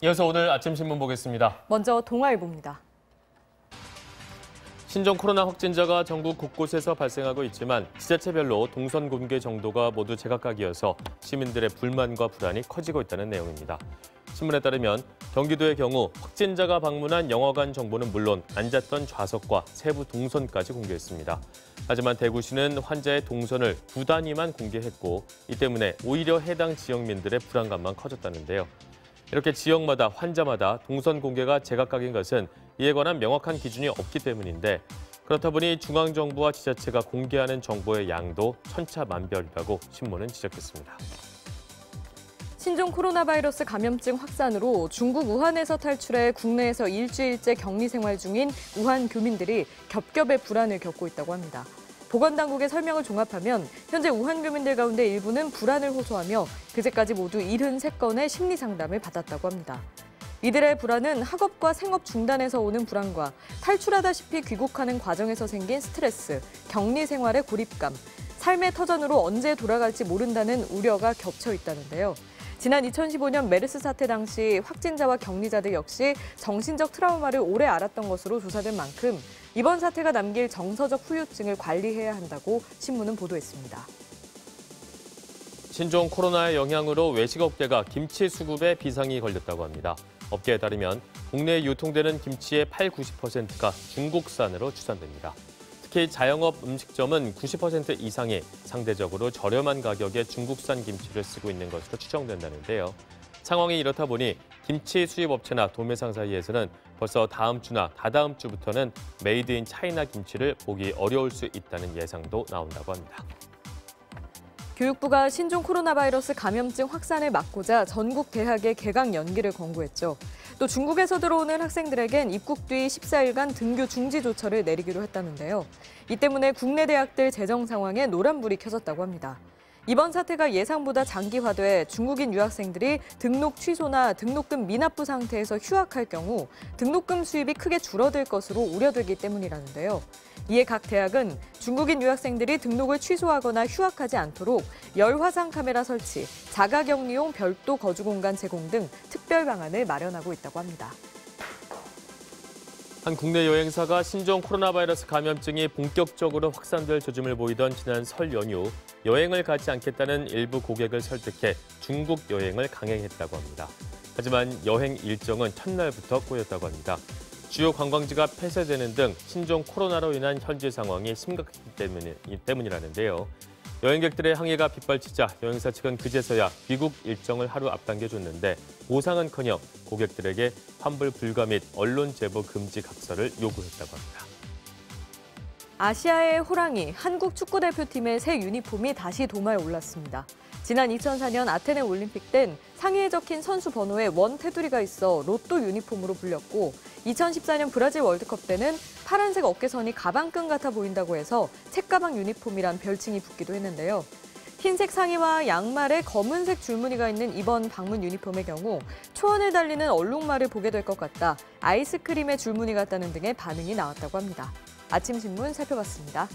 이어서 오늘 아침 신문 보겠습니다. 먼저 동아일보입니다. 신종 코로나 확진자가 전국 곳곳에서 발생하고 있지만 지자체별로 동선 공개 정도가 모두 제각각이어서 시민들의 불만과 불안이 커지고 있다는 내용입니다. 신문에 따르면 경기도의 경우 확진자가 방문한 영화관 정보는 물론 앉았던 좌석과 세부 동선까지 공개했습니다. 하지만 대구시는 환자의 동선을 두 단위만 공개했고 이 때문에 오히려 해당 지역민들의 불안감만 커졌다는데요. 이렇게 지역마다 환자마다 동선 공개가 제각각인 것은 이에 관한 명확한 기준이 없기 때문인데 그렇다 보니 중앙정부와 지자체가 공개하는 정보의 양도 천차만별이라고 신문은 지적했습니다. 신종 코로나 바이러스 감염증 확산으로 중국 우한에서 탈출해 국내에서 일주일째 격리 생활 중인 우한 교민들이 겹겹의 불안을 겪고 있다고 합니다. 보건당국의 설명을 종합하면 현재 우한 교민들 가운데 일부는 불안을 호소하며 그제까지 모두 73건의 심리 상담을 받았다고 합니다. 이들의 불안은 학업과 생업 중단에서 오는 불안과 탈출하다시피 귀국하는 과정에서 생긴 스트레스, 격리 생활의 고립감, 삶의 터전으로 언제 돌아갈지 모른다는 우려가 겹쳐 있다는데요. 지난 2015년 메르스 사태 당시 확진자와 격리자들 역시 정신적 트라우마를 오래 앓았던 것으로 조사된 만큼 이번 사태가 남길 정서적 후유증을 관리해야 한다고 신문은 보도했습니다. 신종 코로나의 영향으로 외식업계가 김치 수급에 비상이 걸렸다고 합니다. 업계에 따르면 국내에 유통되는 김치의 80~90%가 중국산으로 추산됩니다. 특히 자영업 음식점은 90% 이상이 상대적으로 저렴한 가격에 중국산 김치를 쓰고 있는 것으로 추정된다는데요. 상황이 이렇다 보니 김치 수입업체나 도매상 사이에서는 벌써 다음 주나 다다음 주부터는 메이드 인 차이나 김치를 보기 어려울 수 있다는 예상도 나온다고 합니다. 교육부가 신종 코로나 바이러스 감염증 확산을 막고자 전국 대학의 개강 연기를 권고했죠. 또 중국에서 들어오는 학생들에겐 입국 뒤 14일간 등교 중지 조처를 내리기로 했다는데요. 이 때문에 국내 대학들 재정 상황에 노란불이 켜졌다고 합니다. 이번 사태가 예상보다 장기화돼 중국인 유학생들이 등록 취소나 등록금 미납부 상태에서 휴학할 경우 등록금 수입이 크게 줄어들 것으로 우려되기 때문이라는데요. 이에 각 대학은 중국인 유학생들이 등록을 취소하거나 휴학하지 않도록 열화상 카메라 설치, 자가격리용 별도 거주 공간 제공 등 특별 방안을 마련하고 있다고 합니다. 한 국내 여행사가 신종 코로나 바이러스 감염증이 본격적으로 확산될 조짐을 보이던 지난 설 연휴, 여행을 가지 않겠다는 일부 고객을 설득해 중국 여행을 강행했다고 합니다. 하지만 여행 일정은 첫날부터 꼬였다고 합니다. 주요 관광지가 폐쇄되는 등 신종 코로나로 인한 현지 상황이 심각하기 때문이라는데요. 여행객들의 항의가 빗발치자 여행사 측은 그제서야 귀국 일정을 하루 앞당겨줬는데 보상은커녕 고객들에게 환불 불가 및 언론 제보 금지 각서를 요구했다고 합니다. 아시아의 호랑이, 한국 축구대표팀의 새 유니폼이 다시 도마에 올랐습니다. 지난 2004년 아테네 올림픽 땐 상의에 적힌 선수 번호에 원 테두리가 있어 로또 유니폼으로 불렸고 2014년 브라질 월드컵 때는 파란색 어깨선이 가방끈 같아 보인다고 해서 책가방 유니폼이란 별칭이 붙기도 했는데요. 흰색 상의와 양말에 검은색 줄무늬가 있는 이번 방문 유니폼의 경우 초원을 달리는 얼룩말을 보게 될 것 같다, 아이스크림의 줄무늬 같다는 등의 반응이 나왔다고 합니다. 아침 신문 살펴봤습니다.